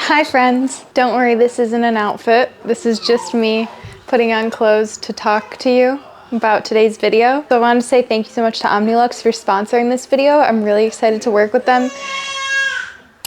Hi friends, don't worry, this isn't an outfit. This is just me putting on clothes to talk to you about today's video. So I wanted to say thank you so much to Omnilux for sponsoring this video. I'm really excited to work with them.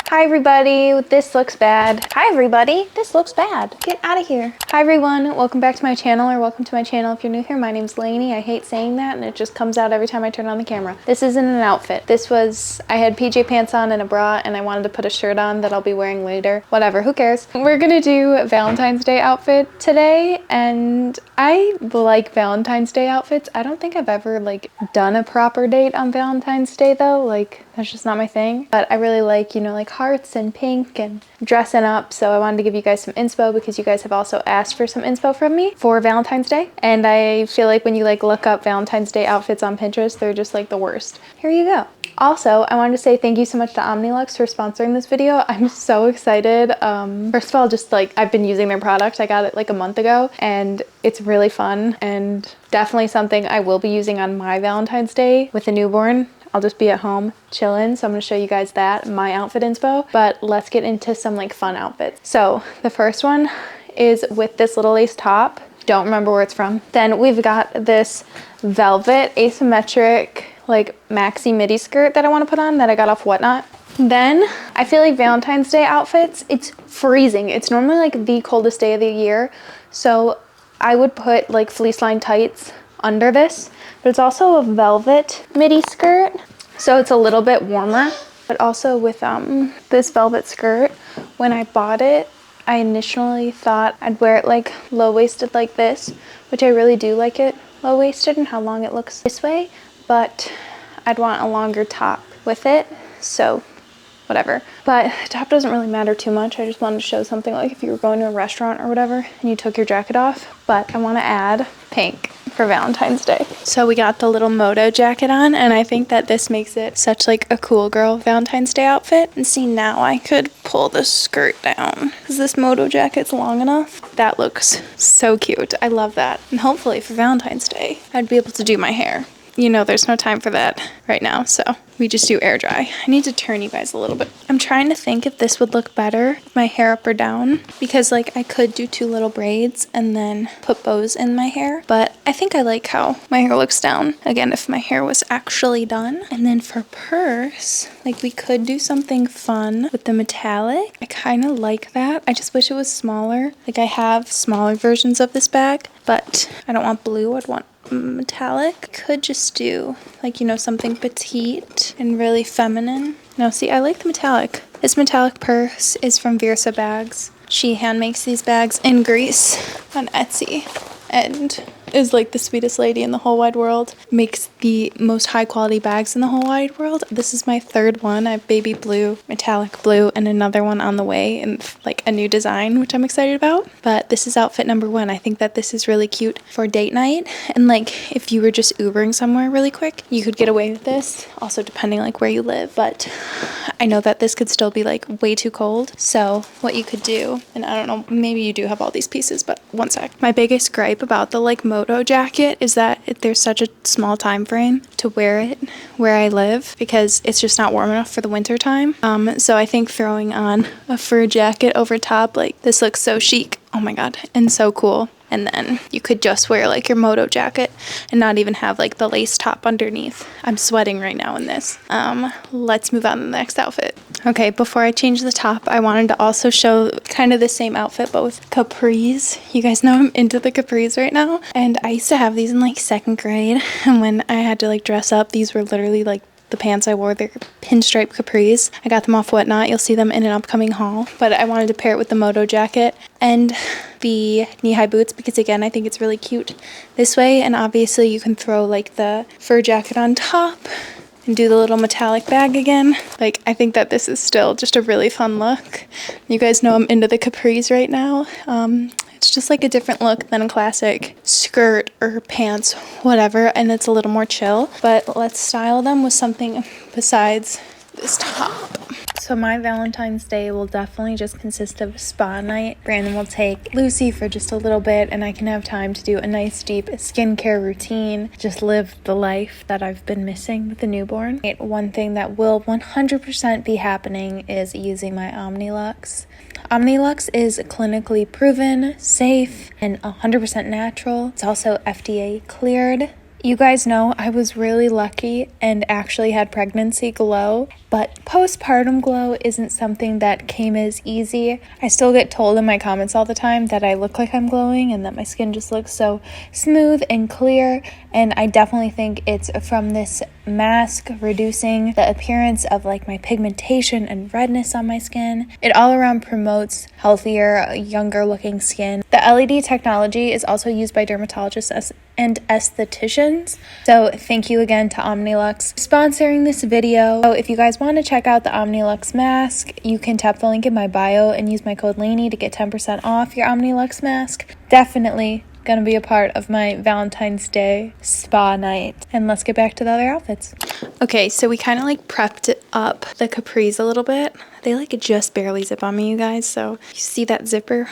Hi everybody, this looks bad. Hi everybody, this looks bad. Get out of here. Hi everyone, welcome back to my channel, or welcome to my channel if you're new here. My name's Lainey. I hate saying that and it just comes out every time I turn on the camera. This isn't an outfit. I had PJ pants on and a bra and I wanted to put a shirt on that I'll be wearing later. Whatever, who cares? We're gonna do Valentine's Day outfit today, and I like Valentine's Day outfits. I don't think I've ever done a proper date on Valentine's Day though. That's just not my thing. But I really like, like hearts and pink and dressing up. So I wanted to give you guys some inspo because you guys have also asked for some inspo from me for Valentine's Day. And I feel like when you look up Valentine's Day outfits on Pinterest, they're just the worst. Here you go. Also, I wanted to say thank you so much to Omnilux for sponsoring this video. I'm so excited. First of all, I've been using their product. I got it a month ago and it's really fun and definitely something I will be using on my Valentine's Day with a newborn. I'll just be at home chilling, so I'm gonna show you guys that, my outfit inspo. But let's get into some fun outfits. So the first one is with this little lace top. Don't remember where it's from. Then we've got this velvet asymmetric maxi midi skirt that I want to put on that I got off Whatnot. Then I feel like Valentine's Day outfits, it's freezing. It's normally the coldest day of the year, so I would put fleece line tights under this, but it's also a velvet midi skirt, so it's a little bit warmer. But also with this velvet skirt, when I bought it, I initially thought I'd wear it low-waisted like this, which I really do like it low-waisted and how long it looks this way, but I'd want a longer top with it, so whatever. But the top doesn't really matter too much. I just wanted to show something if you were going to a restaurant or whatever and you took your jacket off. But I want to add pink for Valentine's Day. So we got the little moto jacket on, and I think that this makes it such a cool girl Valentine's Day outfit. And see, now I could pull the skirt down because this moto jacket's long enough. That looks so cute. I love that. And hopefully for Valentine's Day, I'd be able to do my hair. There's no time for that right now, so we just do air dry. I need to turn you guys a little bit. I'm trying to think if this would look better, my hair up or down, because I could do two little braids and then put bows in my hair, but I think I like how my hair looks down. Again, if my hair was actually done. And then for purse, we could do something fun with the metallic. I kind of like that. I just wish it was smaller. I have smaller versions of this bag, but I don't want blue. I'd want metallic. Could just do something petite and really feminine. No, see, I like the metallic. This metallic purse is from Versa Bags. She hand makes these bags in Greece on Etsy and is the sweetest lady in the whole wide world. Makes the most high quality bags in the whole wide world. This is my third one. I have baby blue, metallic blue, and another one on the way in a new design, which I'm excited about. But this is outfit number one. I think that this is really cute for date night. And if you were just Ubering somewhere really quick, you could get away with this. Also depending where you live. But I know that this could still be way too cold. So what you could do, and I don't know, maybe you do have all these pieces, but one sec. My biggest gripe about the moto jacket is that there's such a small time frame to wear it where I live because it's just not warm enough for the winter time. So I think throwing on a fur jacket over top, this looks so chic. Oh my god, and so cool. And then you could just wear your moto jacket and not even have the lace top underneath. I'm sweating right now in this. Let's move on to the next outfit. Okay, before I change the top, I wanted to also show kind of the same outfit but with capris. You guys know I'm into the capris right now. And I used to have these in second grade. And when I had to dress up, these were literally the pants I wore. They're pinstripe capris. I got them off Whatnot. You'll see them in an upcoming haul. But I wanted to pair it with the moto jacket and the knee-high boots because, again, I think it's really cute this way. And obviously you can throw the fur jacket on top and do the little metallic bag again. I think that this is still just a really fun look. You guys know I'm into the capris right now. It's just a different look than a classic skirt or pants, whatever, and it's a little more chill. But let's style them with something besides this top. So my Valentine's Day will definitely just consist of spa night. Brandon will take Lucy for just a little bit and I can have time to do a nice deep skincare routine. Just live the life that I've been missing with the newborn. One thing that will 100% be happening is using my Omnilux. Omnilux is clinically proven, safe, and 100% natural. It's also FDA cleared. You guys know I was really lucky and actually had pregnancy glow, but postpartum glow isn't something that came as easy. I still get told in my comments all the time that I look like I'm glowing and that my skin just looks so smooth and clear, and I definitely think it's from this mask reducing the appearance of like my pigmentation and redness on my skin. It all around promotes healthier, younger looking skin. The LED technology is also used by dermatologists and estheticians. So thank you again to Omnilux sponsoring this video. So if you guys want to check out the Omnilux mask, you can tap the link in my bio and use my code Lainey to get 10% off your Omnilux mask. Definitely gonna be a part of my Valentine's Day spa night. And let's get back to the other outfits. Okay, so we kind of like prepped up the capris a little bit. They like just barely zip on me, you guys. So you see that zipper?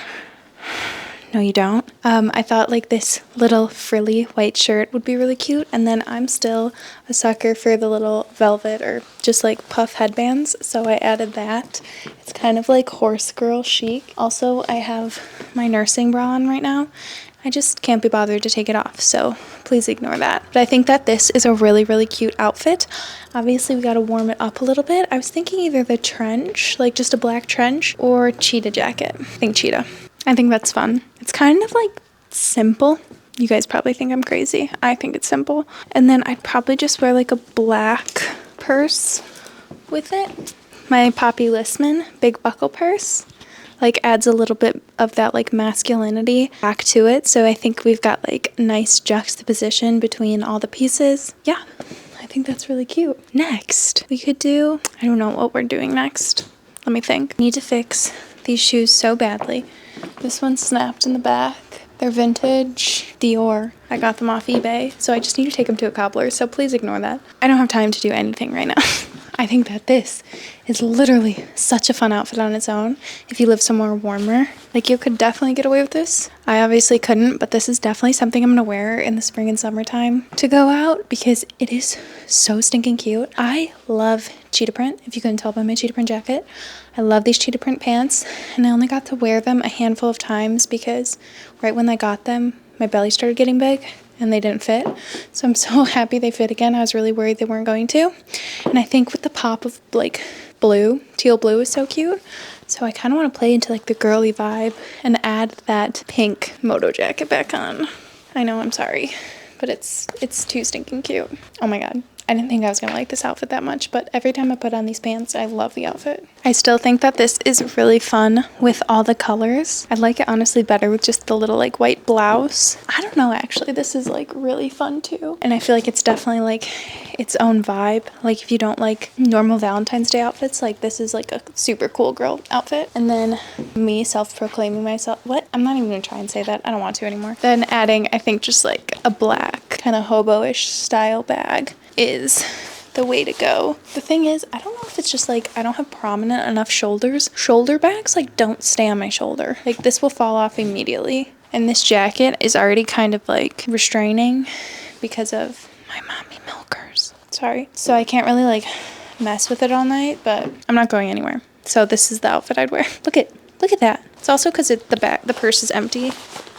No, you don't. I thought like this little frilly white shirt would be really cute. And then I'm still a sucker for the little velvet or just like puff headbands. So I added that. It's kind of like horse girl chic. Also, I have my nursing bra on right now. I just can't be bothered to take it off, so please ignore that. But I think that this is a really, really cute outfit. Obviously, we gotta warm it up a little bit. I was thinking either the trench, like just a black trench, or cheetah jacket. I think cheetah. I think that's fun. It's kind of like simple. You guys probably think I'm crazy. I think it's simple. And then I'd probably just wear like a black purse with it. My Poppy Listman big buckle purse like adds a little bit of that like masculinity back to it. So I think we've got like nice juxtaposition between all the pieces. Yeah, I think that's really cute. Next, we could do, I don't know what we're doing next. Let me think. Need to fix these shoes so badly. This one's snapped in the back. They're vintage Dior. I got them off eBay, so I just need to take them to a cobbler, so please ignore that. I don't have time to do anything right now. I think that this is literally such a fun outfit on its own. If you live somewhere warmer, like you could definitely get away with this. I obviously couldn't, but this is definitely something I'm gonna wear in the spring and summertime to go out because it is so stinking cute. I love cheetah print, if you couldn't tell by my cheetah print jacket. I love these cheetah print pants, and I only got to wear them a handful of times because right when I got them, my belly started getting big and they didn't fit. So I'm so happy they fit again. I was really worried they weren't going to. And I think with the pop of like blue, teal blue is so cute. So I kind of want to play into like the girly vibe and add that pink moto jacket back on. I know, I'm sorry, but it's too stinking cute. Oh my God. I didn't think I was gonna like this outfit that much, but every time I put on these pants, I love the outfit. I still think that this is really fun with all the colors. I like it honestly better with just the little like white blouse. I don't know, actually, this is like really fun too. And I feel like it's definitely like its own vibe. Like if you don't like normal Valentine's Day outfits, like this is like a super cool girl outfit. And then me self-proclaiming myself, what? I'm not even gonna try and say that. I don't want to anymore. Then adding, I think just like a black kind of hobo-ish style bag is the way to go. The thing is, I don't know if it's just like I don't have prominent enough shoulders. Shoulder bags like don't stay on my shoulder. Like this will fall off immediately. And this jacket is already kind of like restraining because of my mommy milkers. Sorry. So I can't really like mess with it all night, but I'm not going anywhere. So this is the outfit I'd wear. Look at that. It's also because the purse is empty,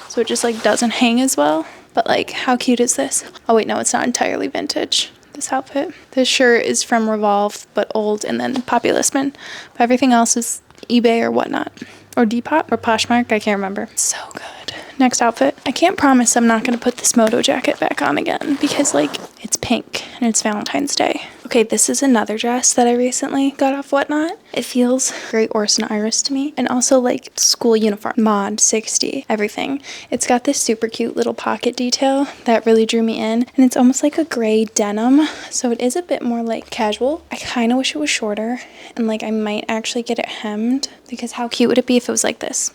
so it just like doesn't hang as well. But like, how cute is this? Oh wait, no, it's not entirely vintage. This outfit. This shirt is from Revolve, but old, and then Poppy Listman. But everything else is eBay or whatnot. Or Depop or Poshmark, I can't remember. So good. Next outfit. I can't promise I'm not going to put this moto jacket back on again because like it's pink and it's Valentine's Day. Okay, this is another dress that I recently got off Whatnot. It feels very Orson Iris to me. And also like school uniform, mod 60, everything. It's got this super cute little pocket detail that really drew me in. And it's almost like a gray denim. So it is a bit more like casual. I kind of wish it was shorter and like I might actually get it hemmed because how cute would it be if it was like this?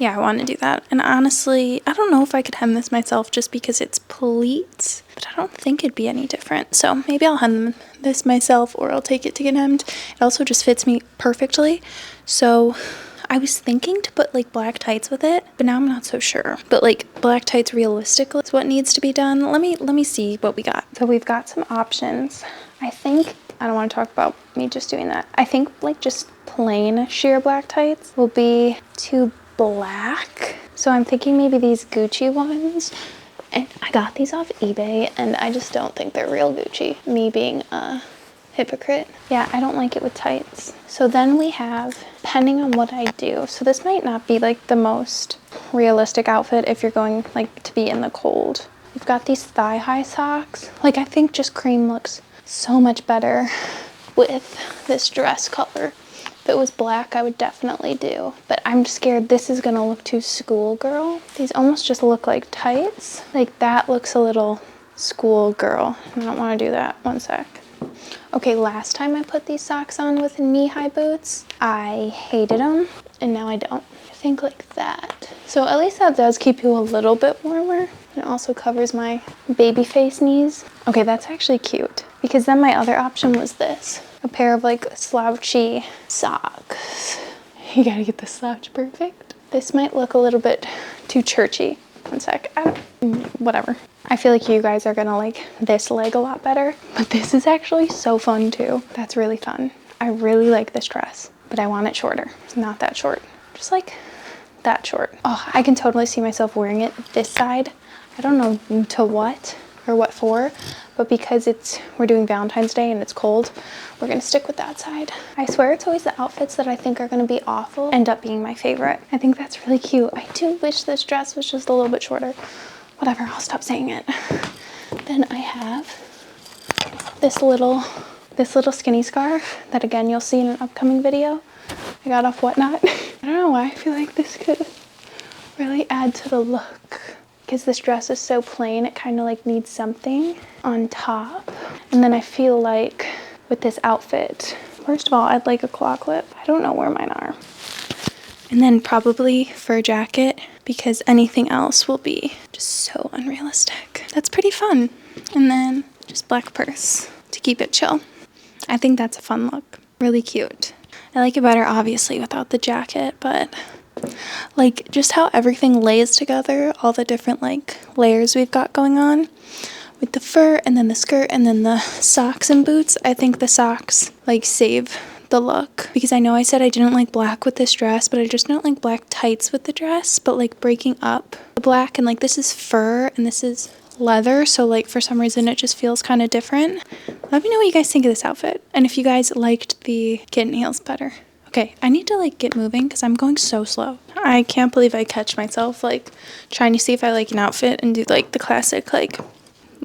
Yeah, I want to do that. And honestly, I don't know if I could hem this myself just because it's pleats, but I don't think it'd be any different. So maybe I'll hem this myself or I'll take it to get hemmed. It also just fits me perfectly. So I was thinking to put like black tights with it, but now I'm not so sure. But like black tights realistically is what needs to be done. Let me see what we got. So we've got some options. I think, I don't want to talk about me just doing that. I think like just plain sheer black tights will be too black. So I'm thinking maybe these Gucci ones. And I got these off eBay and I just don't think they're real Gucci. Me being a hypocrite. Yeah, I don't like it with tights. So then we have, depending on what I do. So this might not be like the most realistic outfit if you're going like to be in the cold. We've got these thigh-high socks. Like I think just cream looks so much better with this dress color. If it was black, I would definitely do. But I'm scared this is gonna look too schoolgirl. These almost just look like tights. Like that looks a little schoolgirl. I don't wanna do that, one sec. Okay, last time I put these socks on with knee-high boots, I hated them, and now I don't. I think like that. So at least that does keep you a little bit warmer. It also covers my baby face knees. Okay, that's actually cute. Because then my other option was this. A pair of like slouchy socks. You gotta get the slouch perfect. This might look a little bit too churchy. One sec, whatever. I feel like you guys are gonna like this leg a lot better, but this is actually so fun too. That's really fun. I really like this dress, but I want it shorter. It's not that short, just like that short. Oh, I can totally see myself wearing it this side. I don't know to what or what for, but because we're doing Valentine's Day and it's cold, we're gonna stick with that side. I swear it's always the outfits that I think are gonna be awful end up being my favorite. I think that's really cute. I do wish this dress was just a little bit shorter. Whatever, I'll stop saying it. Then I have this little skinny scarf that again you'll see in an upcoming video. I got off Whatnot. I don't know why I feel like this could really add to the look. Because this dress is so plain, it kind of like needs something on top. And then I feel like with this outfit, first of all, I'd like a claw clip. I don't know where mine are. And then probably fur jacket, because anything else will be just so unrealistic. That's pretty fun. And then just black purse to keep it chill. I think that's a fun look. Really cute. I like it better obviously without the jacket, but like just how everything lays together, all the different like layers we've got going on with the fur and then the skirt and then the socks and boots. I think the socks like save the look, because I know I said I didn't like black with this dress, but I just don't like black tights with the dress. But like breaking up the black and like this is fur and this is leather, so like for some reason it just feels kind of different. Let me know what you guys think of this outfit and if you guys liked the kitten heels better. Okay, I need to like get moving because I'm going so slow. I can't believe I catch myself like trying to see if I like an outfit and do like the classic like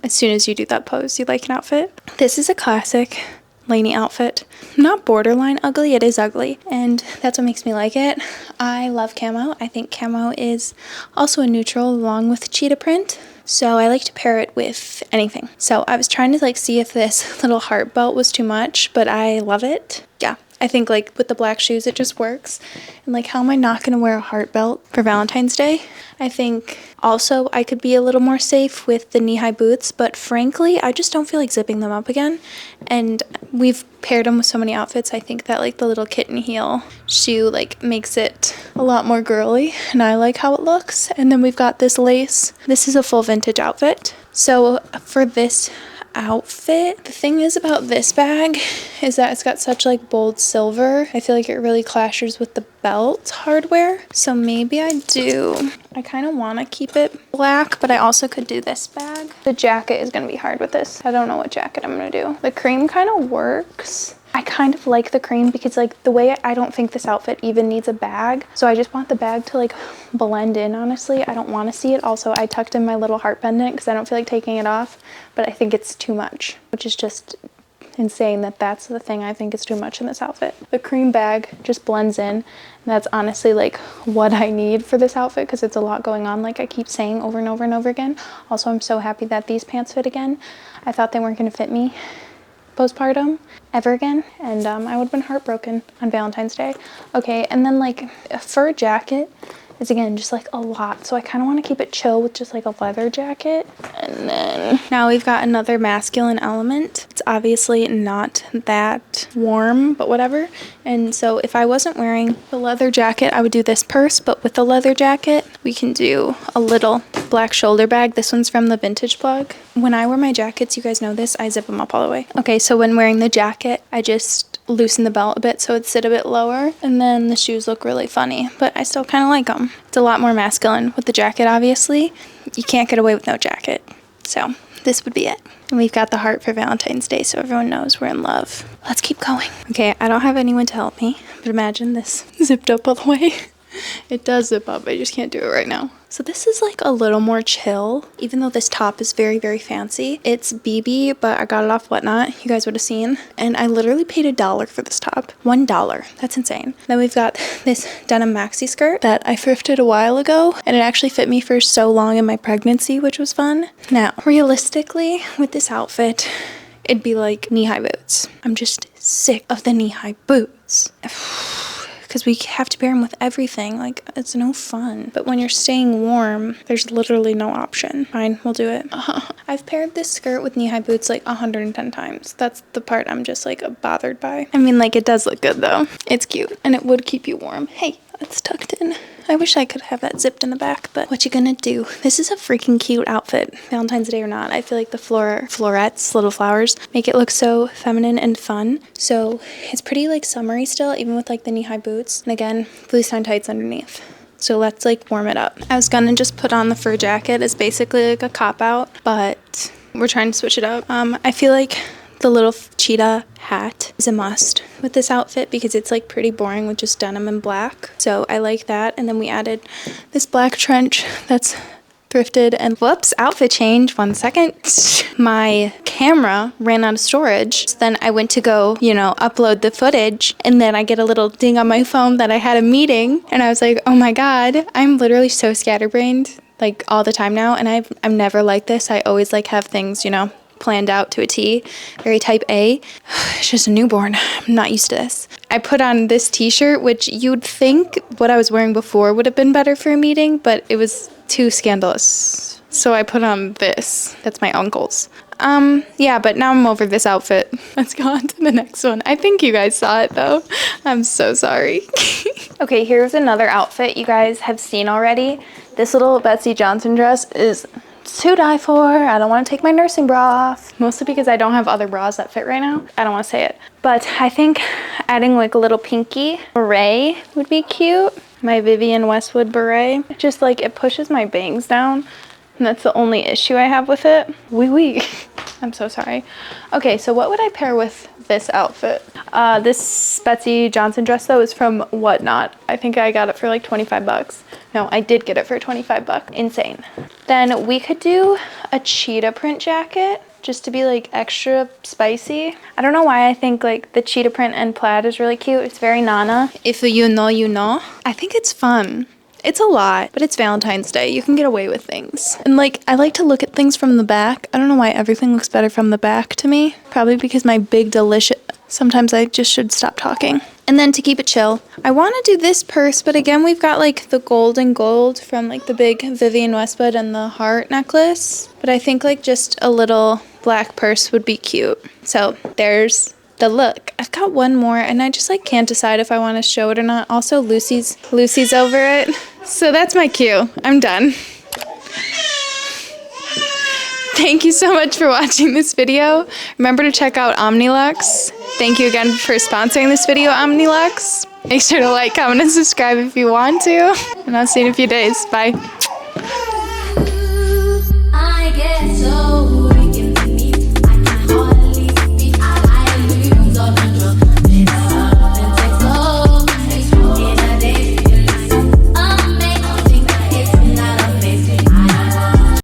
as soon as you do that pose you like an outfit. This is a classic Lainey outfit. Not borderline ugly, it is ugly, and that's what makes me like it. I love camo. I think camo is also a neutral along with cheetah print, so I like to pair it with anything. So I was trying to like see if this little heart belt was too much, but I love it. Yeah, I think like with the black shoes it just works. And like how am I not gonna wear a heart belt for Valentine's Day? I think also I could be a little more safe with the knee-high boots, but frankly I just don't feel like zipping them up again. And we've paired them with so many outfits. I think that like the little kitten heel shoe like makes it a lot more girly and I like how it looks. And then we've got this lace. This is a full vintage outfit. So for this outfit, the thing is about this bag is that it's got such like bold silver. I feel like it really clashes with the belt hardware, so maybe I kind of want to keep it black, but I also could do this bag. The jacket is going to be hard with this. I don't know what jacket I'm going to do. The cream kind of works. I kind of like the cream because like the way I don't think this outfit even needs a bag, so I just want the bag to like blend in. Honestly, I don't want to see it. Also, I tucked in my little heart pendant because I don't feel like taking it off, but I think it's too much, which is just insane that that's the thing I think is too much in this outfit. The cream bag just blends in, and that's honestly like what I need for this outfit because it's a lot going on, like I keep saying over and over and over again. Also, I'm so happy that these pants fit again. I thought they weren't going to fit me postpartum ever again, and I would have been heartbroken on Valentine's Day. Okay, and then like a fur jacket is again just like a lot, so I kind of want to keep it chill with just like a leather jacket. And then now we've got another masculine element. It's obviously not that warm, but whatever. And so if I wasn't wearing the leather jacket, I would do this purse, but with the leather jacket, we can do a little black shoulder bag. This one's from the Vintage Plug. When I wear my jackets, you guys know this, I zip them up all the way. Okay, so when wearing the jacket, I just loosen the belt a bit so it sit a bit lower, and then the shoes look really funny, but I still kind of like them. It's a lot more masculine with the jacket, obviously. You can't get away with no jacket. So this would be it. And we've got the heart for Valentine's Day, so everyone knows we're in love. Let's keep going. Okay, I don't have anyone to help me, but imagine this zipped up all the way. It does zip up, I just can't do it right now. So this is like a little more chill, even though this top is very, very fancy. It's BB, but I got it off Whatnot. You guys would have seen. And I literally paid $1 for this top. $1. That's insane. Then we've got this denim maxi skirt that I thrifted a while ago, and it actually fit me for so long in my pregnancy, which was fun. Now, realistically, with this outfit, it'd be like knee-high boots. I'm just sick of the knee-high boots. Because we have to pair them with everything. Like, it's no fun. But when you're staying warm, there's literally no option. Fine, we'll do it. I've paired this skirt with knee-high boots like 110 times. That's the part I'm just like bothered by. I mean, like, it does look good though. It's cute and it would keep you warm. Hey, it's tucked in. I wish I could have that zipped in the back, but what you gonna do? This is a freaking cute outfit, Valentine's Day or not. I feel like the florets, little flowers, make it look so feminine and fun. So it's pretty like summery still, even with like the knee-high boots. And again, fleece-on tights underneath. So let's like warm it up. I was gonna just put on the fur jacket. It's basically like a cop-out, but we're trying to switch it up. I feel like the little cheetah hat is a must with this outfit because it's like pretty boring with just denim and black. So I like that. And then we added this black trench that's thrifted. And whoops, outfit change, 1 second. My camera ran out of storage. So then I went to go, upload the footage, and then I get a little ding on my phone that I had a meeting, and I was like, oh my God, I'm literally so scatterbrained like all the time now. And I'm never like this. I always like have things, planned out to a T, very type A. It's just a newborn. I'm not used to this. I put on this t-shirt, which you'd think what I was wearing before would have been better for a meeting, but it was too scandalous. So I put on this. That's my uncle's. Yeah, but now I'm over this outfit. Let's go on to the next one. I think you guys saw it though. I'm so sorry. Okay, here's another outfit you guys have seen already. This little Betsy Johnson dress is to die for. I don't want to take my nursing bra off, mostly because I don't have other bras that fit right now. I don't want to say it, but I think adding like a little pinky beret would be cute. My Vivienne Westwood beret. Just like it pushes my bangs down, and that's the only issue I have with it. Wee. I'm so sorry. Okay, so what would I pair with this outfit? This Betsy Johnson dress though is from Whatnot. I think I got it for like 25 bucks. No, I did get it for 25 bucks. Insane. Then we could do a cheetah print jacket just to be like extra spicy. I don't know why I think like the cheetah print and plaid is really cute. It's very Nana. If you know, you know. I think it's fun. It's a lot, but it's Valentine's Day. You can get away with things. And like, I like to look at things from the back. I don't know why everything looks better from the back to me. Probably because my big delicious, sometimes I just should stop talking. And then to keep it chill, I want to do this purse, but again, we've got like the gold and gold from like the big Vivienne Westwood and the heart necklace. But I think like just a little black purse would be cute. So there's the look. I've got one more and I just like can't decide if I want to show it or not. Also, Lucy's over it. So that's my cue. I'm done. Thank you so much for watching this video. Remember to check out Omnilux. Thank you again for sponsoring this video, Omnilux. Make sure to like, comment, and subscribe if you want to. And I'll see you in a few days. Bye.